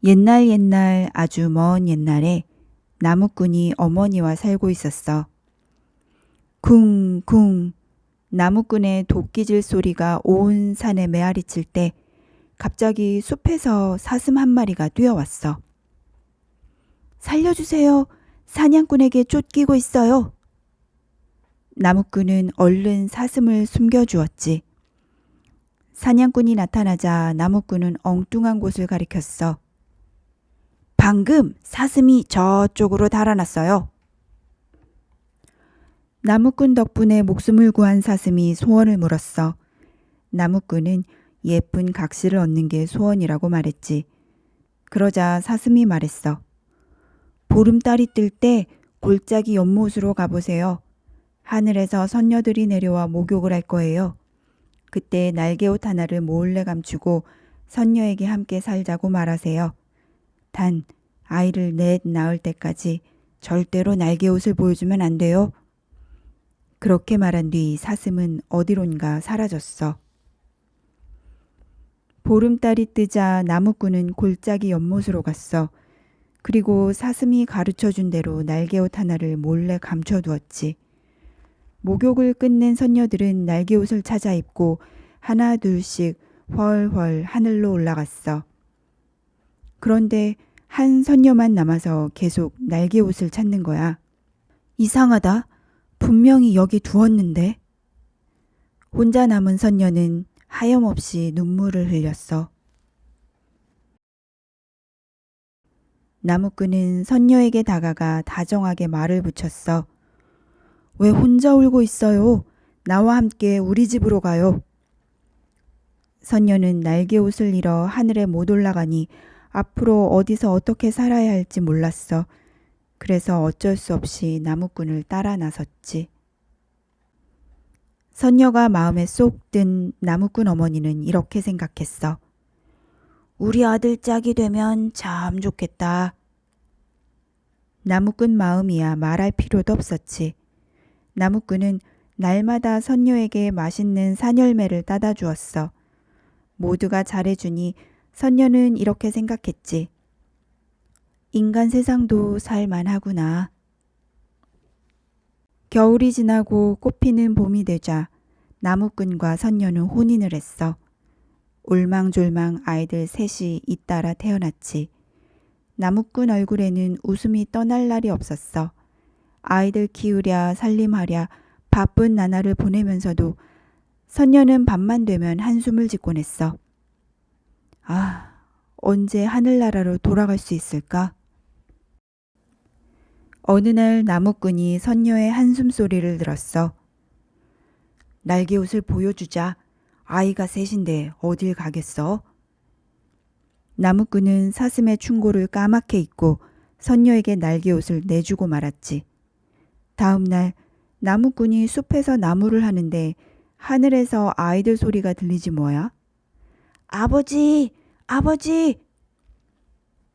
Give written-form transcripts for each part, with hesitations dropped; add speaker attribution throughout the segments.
Speaker 1: 옛날 옛날 아주 먼 옛날에 나무꾼이 어머니와 살고 있었어. 쿵쿵 나무꾼의 도끼질 소리가 온 산에 메아리칠 때 갑자기 숲에서 사슴 한 마리가 뛰어왔어. 살려주세요. 사냥꾼에게 쫓기고 있어요. 나무꾼은 얼른 사슴을 숨겨주었지. 사냥꾼이 나타나자 나무꾼은 엉뚱한 곳을 가리켰어. 방금 사슴이 저쪽으로 달아났어요. 나무꾼 덕분에 목숨을 구한 사슴이 소원을 물었어. 나무꾼은 예쁜 각시를 얻는 게 소원이라고 말했지. 그러자 사슴이 말했어. 보름달이 뜰 때 골짜기 연못으로 가보세요. 하늘에서 선녀들이 내려와 목욕을 할 거예요. 그때 날개옷 하나를 몰래 감추고 선녀에게 함께 살자고 말하세요. 단 아이를 넷 낳을 때까지 절대로 날개옷을 보여주면 안 돼요. 그렇게 말한 뒤 사슴은 어디론가 사라졌어. 보름달이 뜨자 나무꾼은 골짜기 연못으로 갔어. 그리고 사슴이 가르쳐준 대로 날개옷 하나를 몰래 감춰두었지. 목욕을 끝낸 선녀들은 날개옷을 찾아 입고 하나 둘씩 훨훨 하늘로 올라갔어. 그런데 한 선녀만 남아서 계속 날개옷을 찾는 거야. 이상하다. 분명히 여기 두었는데. 혼자 남은 선녀는 하염없이 눈물을 흘렸어. 나무꾼은 선녀에게 다가가 다정하게 말을 붙였어. 왜 혼자 울고 있어요? 나와 함께 우리 집으로 가요. 선녀는 날개옷을 잃어 하늘에 못 올라가니 앞으로 어디서 어떻게 살아야 할지 몰랐어. 그래서 어쩔 수 없이 나무꾼을 따라 나섰지. 선녀가 마음에 쏙 든 나무꾼 어머니는 이렇게 생각했어. 우리 아들 짝이 되면 참 좋겠다. 나무꾼 마음이야 말할 필요도 없었지. 나무꾼은 날마다 선녀에게 맛있는 산열매를 따다 주었어. 모두가 잘해주니 선녀는 이렇게 생각했지. 인간 세상도 살만하구나. 겨울이 지나고 꽃피는 봄이 되자 나무꾼과 선녀는 혼인을 했어. 울망졸망 아이들 셋이 잇따라 태어났지. 나무꾼 얼굴에는 웃음이 떠날 날이 없었어. 아이들 키우랴 살림하랴 바쁜 나날을 보내면서도 선녀는 밤만 되면 한숨을 짓곤 했어. 아, 언제 하늘나라로 돌아갈 수 있을까? 어느 날 나무꾼이 선녀의 한숨 소리를 들었어. 날개옷을 보여주자. 아이가 셋인데 어딜 가겠어? 나무꾼은 사슴의 충고를 까맣게 잊고 선녀에게 날개옷을 내주고 말았지. 다음 날 나무꾼이 숲에서 나무를 하는데 하늘에서 아이들 소리가 들리지 뭐야? 아버지! 아버지!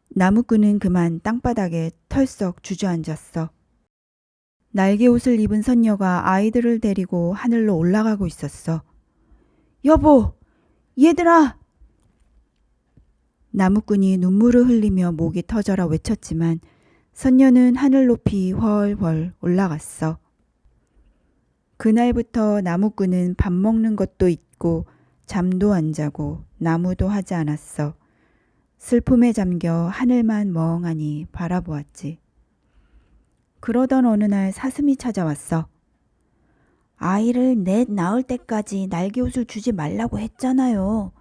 Speaker 1: 나무꾼은 그만 땅바닥에 털썩 주저앉았어. 날개옷을 입은 선녀가 아이들을 데리고 하늘로 올라가고 있었어. 여보! 얘들아! 나무꾼이 눈물을 흘리며 목이 터져라 외쳤지만 선녀는 하늘 높이 훨훨 올라갔어. 그날부터 나무꾼은 밥 먹는 것도 잊고 잠도 안 자고 나무도 하지 않았어. 슬픔에 잠겨 하늘만 멍하니 바라보았지. 그러던 어느 날 사슴이 찾아왔어. 아이를 넷 낳을 때까지 날개옷을 주지 말라고 했잖아요.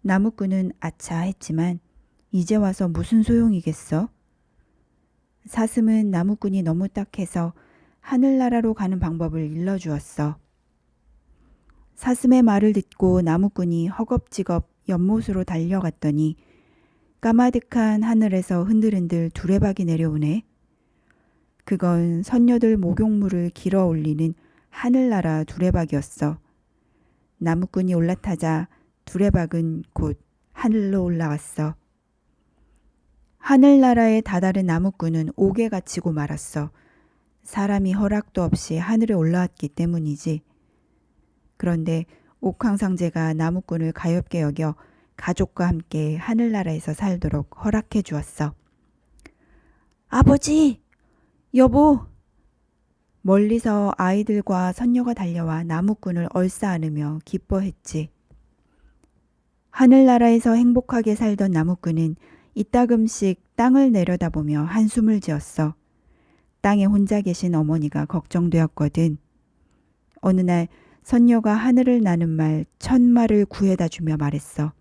Speaker 1: 나무꾼은 아차 했지만 이제 와서 무슨 소용이겠어? 사슴은 나무꾼이 너무 딱해서 하늘나라로 가는 방법을 일러주었어. 사슴의 말을 듣고 나무꾼이 허겁지겁 연못으로 달려갔더니 까마득한 하늘에서 흔들흔들 두레박이 내려오네. 그건 선녀들 목욕물을 길어 올리는 하늘나라 두레박이었어. 나무꾼이 올라타자 두레박은 곧 하늘로 올라갔어. 하늘나라에 다다른 나무꾼은 옥에 갇히고 말았어. 사람이 허락도 없이 하늘에 올라왔기 때문이지. 그런데 옥황상제가 나무꾼을 가엾게 여겨 가족과 함께 하늘나라에서 살도록 허락해 주었어. 아버지! 여보! 멀리서 아이들과 선녀가 달려와 나무꾼을 얼싸안으며 기뻐했지. 하늘나라에서 행복하게 살던 나무꾼은 이따금씩 땅을 내려다보며 한숨을 지었어. 땅에 혼자 계신 어머니가 걱정되었거든. 어느 날 선녀가 하늘을 나는 말 1000마를 구해다 주며 말했어.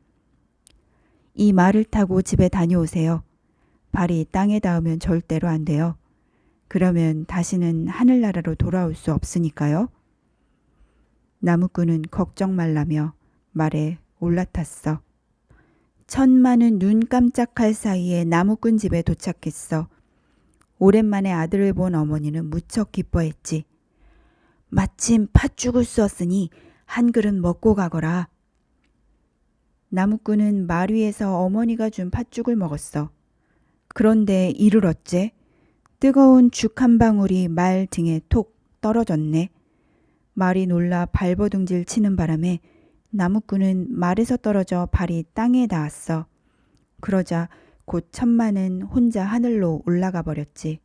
Speaker 1: 이 말을 타고 집에 다녀오세요. 발이 땅에 닿으면 절대로 안 돼요. 그러면 다시는 하늘나라로 돌아올 수 없으니까요. 나무꾼은 걱정 말라며 말에 올라탔어. 1000마는 눈 깜짝할 사이에 나무꾼 집에 도착했어. 오랜만에 아들을 본 어머니는 무척 기뻐했지. 마침 팥죽을 쑤었으니 한 그릇 먹고 가거라. 나무꾼은 말 위에서 어머니가 준 팥죽을 먹었어. 그런데 이를 어째? 뜨거운 죽 한 방울이 말 등에 톡 떨어졌네. 말이 놀라 발버둥질 치는 바람에 나무꾼은 말에서 떨어져 발이 땅에 닿았어. 그러자 곧 1000마는 혼자 하늘로 올라가 버렸지.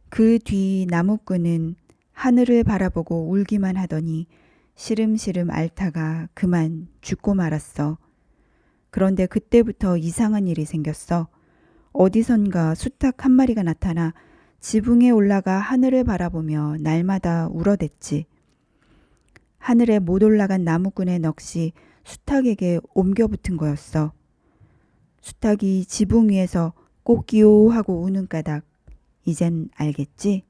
Speaker 1: 그 뒤 나무꾼은 하늘을 바라보고 울기만 하더니 시름시름 앓다가 그만 죽고 말았어. 그런데 그때부터 이상한 일이 생겼어. 어디선가 수탉 한 마리가 나타나 지붕에 올라가 하늘을 바라보며 날마다 울어댔지. 하늘에 못 올라간 나무꾼의 넋이 수탉에게 옮겨 붙은 거였어. 수탉이 지붕 위에서 꼬끼요 하고 우는 까닭 이젠 알겠지?